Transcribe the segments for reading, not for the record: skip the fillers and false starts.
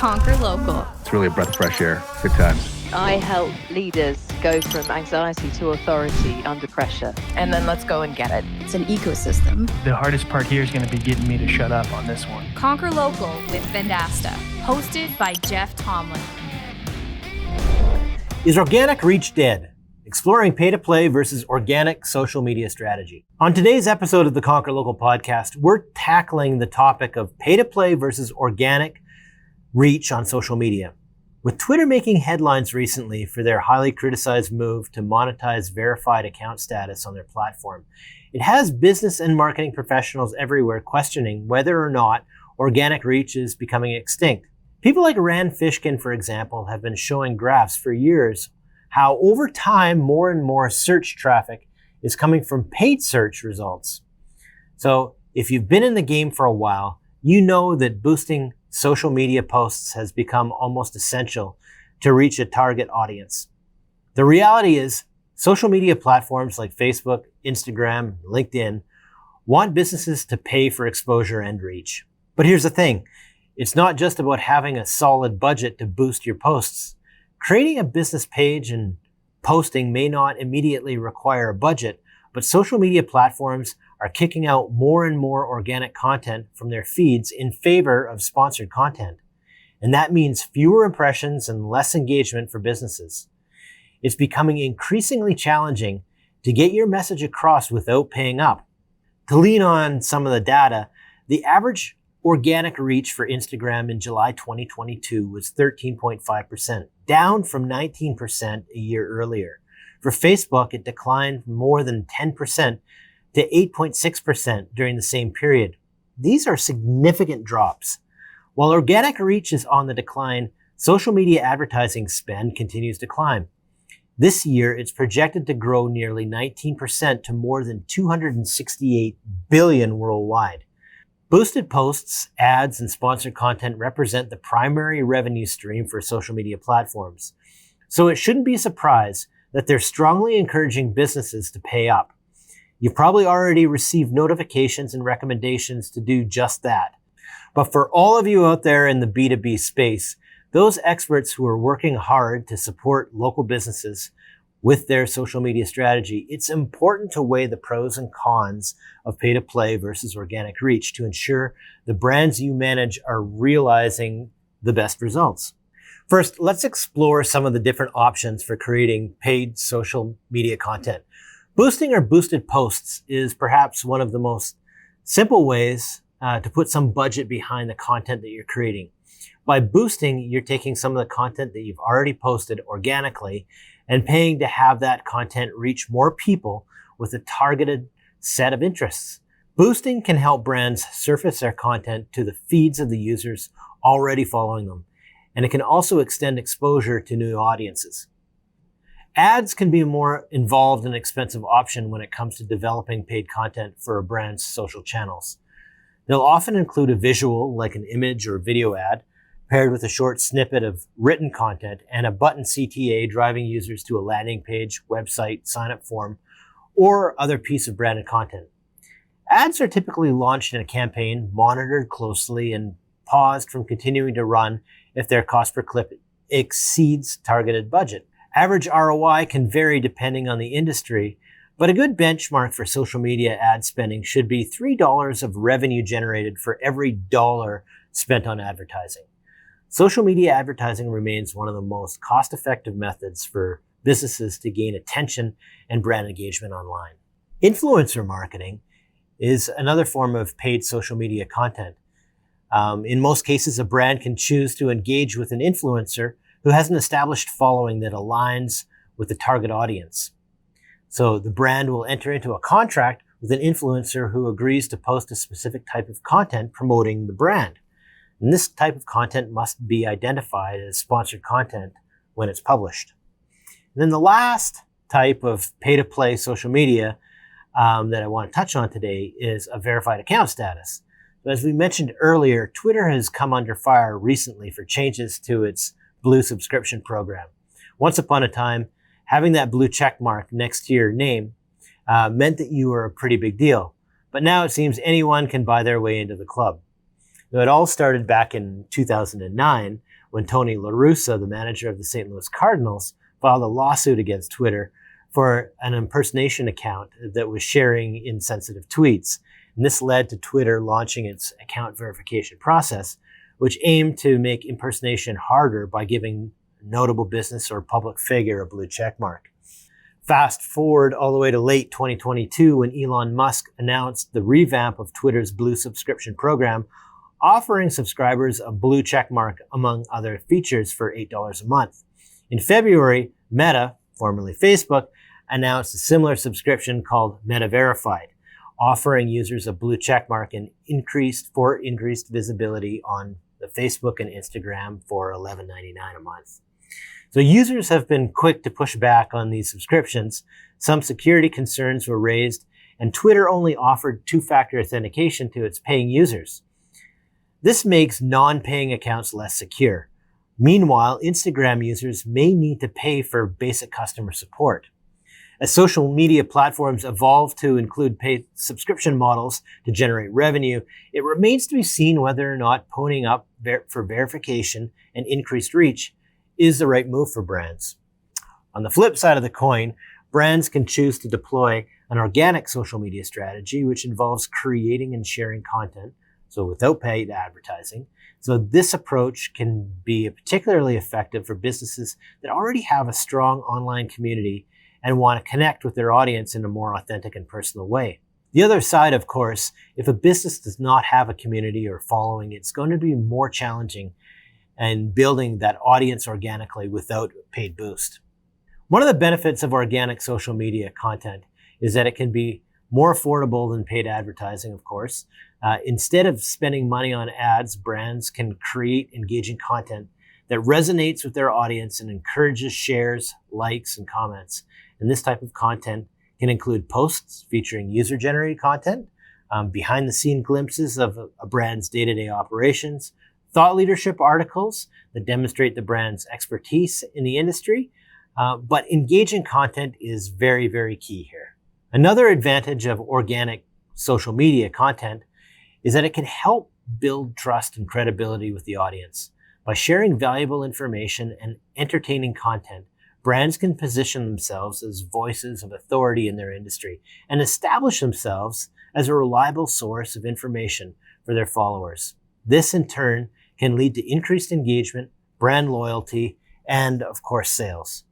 Conquer Local. It's really a breath of fresh air. Good times. I help leaders go from anxiety to authority under pressure. And then let's go and get it. It's an ecosystem. The hardest part here is going to be getting me to shut up on this one. Conquer Local with Vendasta, hosted by Jeff Tomlin. Is organic reach dead? Exploring pay-to-play versus organic social media strategy. On today's episode of the Conquer Local podcast, we're tackling the topic of pay-to-play versus organic reach on social media. With Twitter making headlines recently for their highly criticized move to monetize verified account status on their platform, it has business and marketing professionals everywhere questioning whether or not organic reach is becoming extinct. People like Rand Fishkin, for example, have been showing graphs for years how over time more and more search traffic is coming from paid search results. So if you've been in the game for a while, you know that boosting social media posts has become almost essential to reach a target audience. The reality is, social media platforms like Facebook, Instagram, LinkedIn want businesses to pay for exposure and reach. But here's the thing, it's not just about having a solid budget to boost your posts. Creating a business page and posting may not immediately require a budget, but social media platforms are kicking out more and more organic content from their feeds in favor of sponsored content. And that means fewer impressions and less engagement for businesses. It's becoming increasingly challenging to get your message across without paying up. To lean on some of the data, the average organic reach for Instagram in July 2022 was 13.5%, down from 19% a year earlier. For Facebook, it declined more than 10% to 8.6% during the same period. These are significant drops. While organic reach is on the decline, social media advertising spend continues to climb. This year, it's projected to grow nearly 19% to more than $268 billion worldwide. Boosted posts, ads, and sponsored content represent the primary revenue stream for social media platforms. So it shouldn't be a surprise that they're strongly encouraging businesses to pay up. You've probably already received notifications and recommendations to do just that. But for all of you out there in the B2B space, those experts who are working hard to support local businesses with their social media strategy, it's important to weigh the pros and cons of pay-to-play versus organic reach to ensure the brands you manage are realizing the best results. First, let's explore some of the different options for creating paid social media content. Boosting or boosted posts is perhaps one of the most simple ways to put some budget behind the content that you're creating. By boosting, you're taking some of the content that you've already posted organically and paying to have that content reach more people with a targeted set of interests. Boosting can help brands surface their content to the feeds of the users already following them, and it can also extend exposure to new audiences. Ads can be a more involved and expensive option when it comes to developing paid content for a brand's social channels. They'll often include a visual, like an image or video ad, paired with a short snippet of written content and a button CTA driving users to a landing page, website, sign-up form, or other piece of branded content. Ads are typically launched in a campaign, monitored closely, and paused from continuing to run if their cost per click exceeds targeted budget. Average ROI can vary depending on the industry, but a good benchmark for social media ad spending should be $3 of revenue generated for every dollar spent on advertising. Social media advertising remains one of the most cost-effective methods for businesses to gain attention and brand engagement online. Influencer marketing is another form of paid social media content. In most cases, a brand can choose to engage with an influencer who has an established following that aligns with the target audience. So the brand will enter into a contract with an influencer who agrees to post a specific type of content promoting the brand. And this type of content must be identified as sponsored content when it's published. And then the last type of pay-to-play social media that I want to touch on today is a verified account status. So as we mentioned earlier, Twitter has come under fire recently for changes to its Blue subscription program. Once upon a time, having that blue check mark next to your name meant that you were a pretty big deal. But now it seems anyone can buy their way into the club. Now, it all started back in 2009 when Tony La Russa, the manager of the St. Louis Cardinals, filed a lawsuit against Twitter for an impersonation account that was sharing insensitive tweets. And this led to Twitter launching its account verification process, which aimed to make impersonation harder by giving a notable business or public figure a blue check mark. Fast forward all the way to late 2022 when Elon Musk announced the revamp of Twitter's Blue subscription program, offering subscribers a blue check mark among other features for $8 a month. In February, Meta, formerly Facebook, announced a similar subscription called Meta Verified, offering users a blue check mark and increased visibility on the Facebook and Instagram for $11.99 a month. So users have been quick to push back on these subscriptions. Some security concerns were raised, and Twitter only offered two-factor authentication to its paying users. This makes non-paying accounts less secure. Meanwhile, Instagram users may need to pay for basic customer support. As social media platforms evolve to include paid subscription models to generate revenue, it remains to be seen whether or not ponying up for verification and increased reach is the right move for brands. On the flip side of the coin, brands can choose to deploy an organic social media strategy, which involves creating and sharing content, so without paid advertising. So this approach can be particularly effective for businesses that already have a strong online community and want to connect with their audience in a more authentic and personal way. The other side, of course, if a business does not have a community or following, it's going to be more challenging and building that audience organically without a paid boost. One of the benefits of organic social media content is that it can be more affordable than paid advertising, of course. Instead of spending money on ads, brands can create engaging content that resonates with their audience and encourages shares, likes, and comments. And this type of content can include posts featuring user-generated content, behind-the-scene glimpses of a brand's day-to-day operations, thought leadership articles that demonstrate the brand's expertise in the industry. But engaging content is very, very key here. Another advantage of organic social media content is that it can help build trust and credibility with the audience. By sharing valuable information and entertaining content, brands can position themselves as voices of authority in their industry and establish themselves as a reliable source of information for their followers. This, in turn, can lead to increased engagement, brand loyalty, and, of course, sales.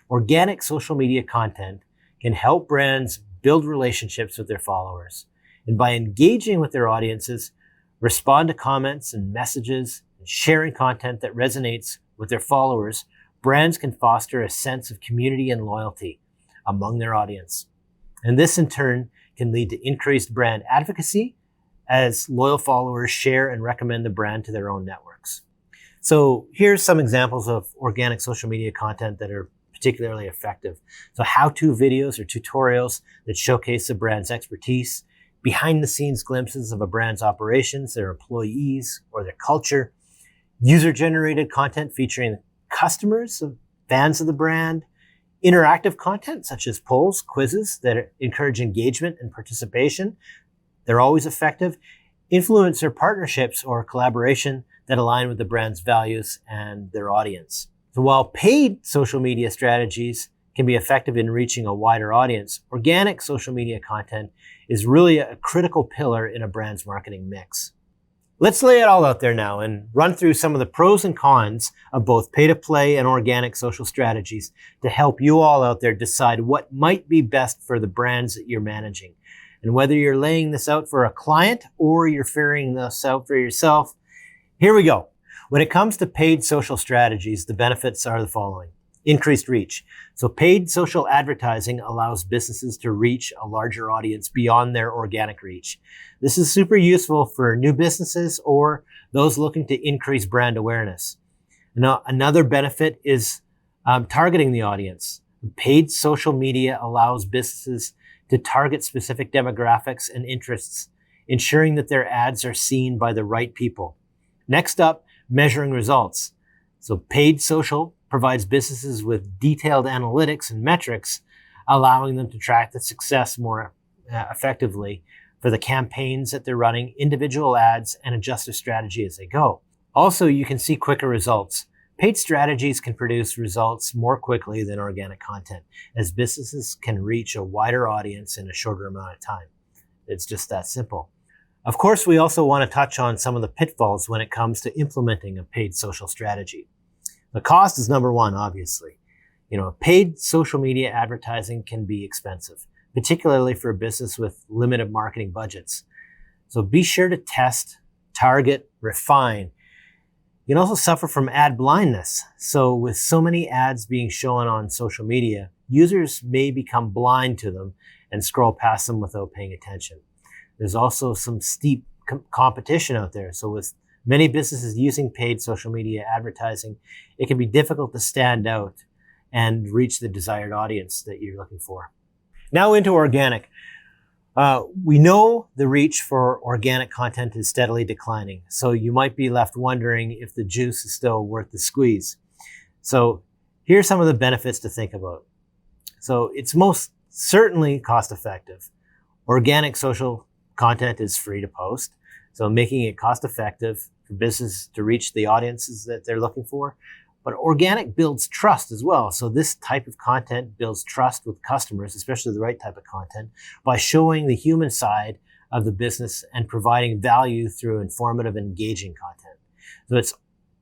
Organic social media content can help brands build relationships with their followers. And by engaging with their audiences, respond to comments and messages, and sharing content that resonates with their followers, brands can foster a sense of community and loyalty among their audience. And this, in turn, can lead to increased brand advocacy as loyal followers share and recommend the brand to their own networks. So here's some examples of organic social media content that are particularly effective. So how-to videos or tutorials that showcase the brand's expertise, behind-the-scenes glimpses of a brand's operations, their employees, or their culture, user-generated content featuring customers, fans of the brand, interactive content such as polls, quizzes that encourage engagement and participation. They're always effective. Influencer partnerships or collaboration that align with the brand's values and their audience. So while paid social media strategies can be effective in reaching a wider audience, organic social media content is really a critical pillar in a brand's marketing mix. Let's lay it all out there now and run through some of the pros and cons of both pay-to-play and organic social strategies to help you all out there decide what might be best for the brands that you're managing. And whether you're laying this out for a client or you're figuring this out for yourself, here we go. When it comes to paid social strategies, the benefits are the following. Increased reach. So paid social advertising allows businesses to reach a larger audience beyond their organic reach. This is super useful for new businesses or those looking to increase brand awareness. Now, another benefit is targeting the audience. Paid social media allows businesses to target specific demographics and interests, ensuring that their ads are seen by the right people. Next up, measuring results. So paid social provides businesses with detailed analytics and metrics, allowing them to track the success more effectively for for the campaigns that they're running, individual ads, and adjust their strategy as they go. Also, you can see quicker results. Paid strategies can produce results more quickly than organic content, as businesses can reach a wider audience in a shorter amount of time. It's just that simple. Of course, we also want to touch on some of the pitfalls when it comes to implementing a paid social strategy. The cost is number one, obviously. Paid social media advertising can be expensive, particularly for a business with limited marketing budgets. So be sure to test, target, refine. You can also suffer from ad blindness. So with so many ads being shown on social media, users may become blind to them and scroll past them without paying attention. There's also some steep competition out there. So with many businesses using paid social media advertising, it can be difficult to stand out and reach the desired audience that you're looking for. Now into organic. We know the reach for organic content is steadily declining, so you might be left wondering if the juice is still worth the squeeze. So here's some of the benefits to think about. So it's most certainly cost effective. Organic social content is free to post, so making it cost effective for business to reach the audiences that they're looking for. But organic builds trust as well. So this type of content builds trust with customers, especially the right type of content, by showing the human side of the business and providing value through informative and engaging content. So it's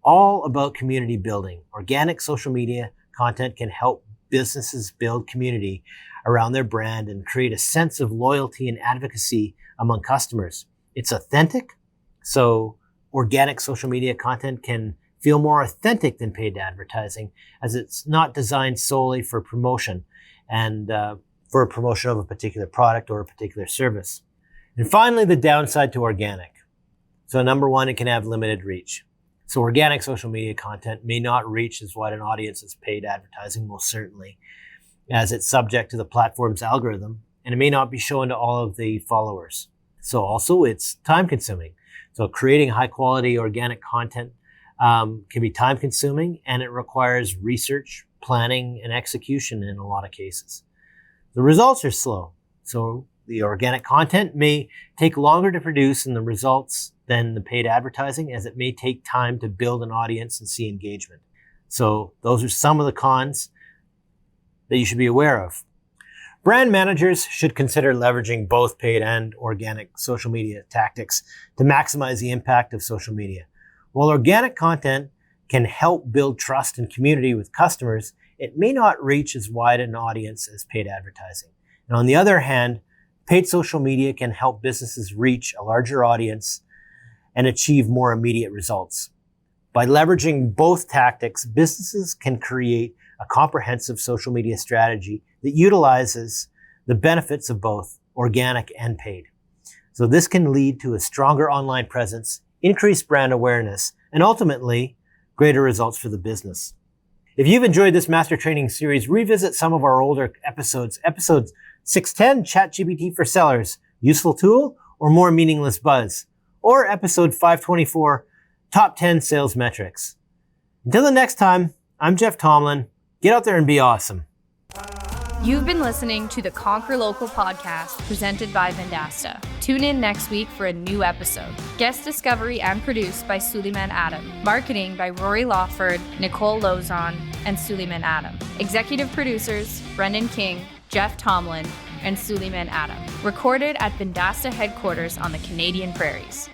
all about community building. Organic social media content can help businesses build community around their brand and create a sense of loyalty and advocacy among customers. It's authentic. So organic social media content can feel more authentic than paid advertising, as it's not designed solely for promotion and for a promotion of a particular product or a particular service. And finally, the downside to organic. So number one, it can have limited reach. So organic social media content may not reach as wide an audience as paid advertising, most certainly, as it's subject to the platform's algorithm, and it may not be shown to all of the followers. So also, it's time consuming. So creating high quality organic content can be time consuming, and it requires research, planning, and execution in a lot of cases. The results are slow. So the organic content may take longer to produce in the results than the paid advertising, as it may take time to build an audience and see engagement. So those are some of the cons that you should be aware of. Brand managers should consider leveraging both paid and organic social media tactics to maximize the impact of social media. While organic content can help build trust and community with customers, it may not reach as wide an audience as paid advertising. And on the other hand, paid social media can help businesses reach a larger audience and achieve more immediate results. By leveraging both tactics, businesses can create a comprehensive social media strategy that utilizes the benefits of both organic and paid. So this can lead to a stronger online presence, increased brand awareness, and ultimately, greater results for the business. If you've enjoyed this master training series, revisit some of our older episodes. Episode 610, ChatGPT for Sellers, Useful Tool or More Meaningless Buzz? Or episode 524, Top 10 Sales Metrics. Until the next time, I'm Jeff Tomlin. Get out there and be awesome. You've been listening to the Conquer Local podcast presented by Vendasta. Tune in next week for a new episode. Guest discovery and produced by Suleiman Adam. Marketing by Rory Lawford, Nicole Lozon, and Suleiman Adam. Executive producers, Brendan King, Jeff Tomlin, and Suleiman Adam. Recorded at Vendasta headquarters on the Canadian Prairies.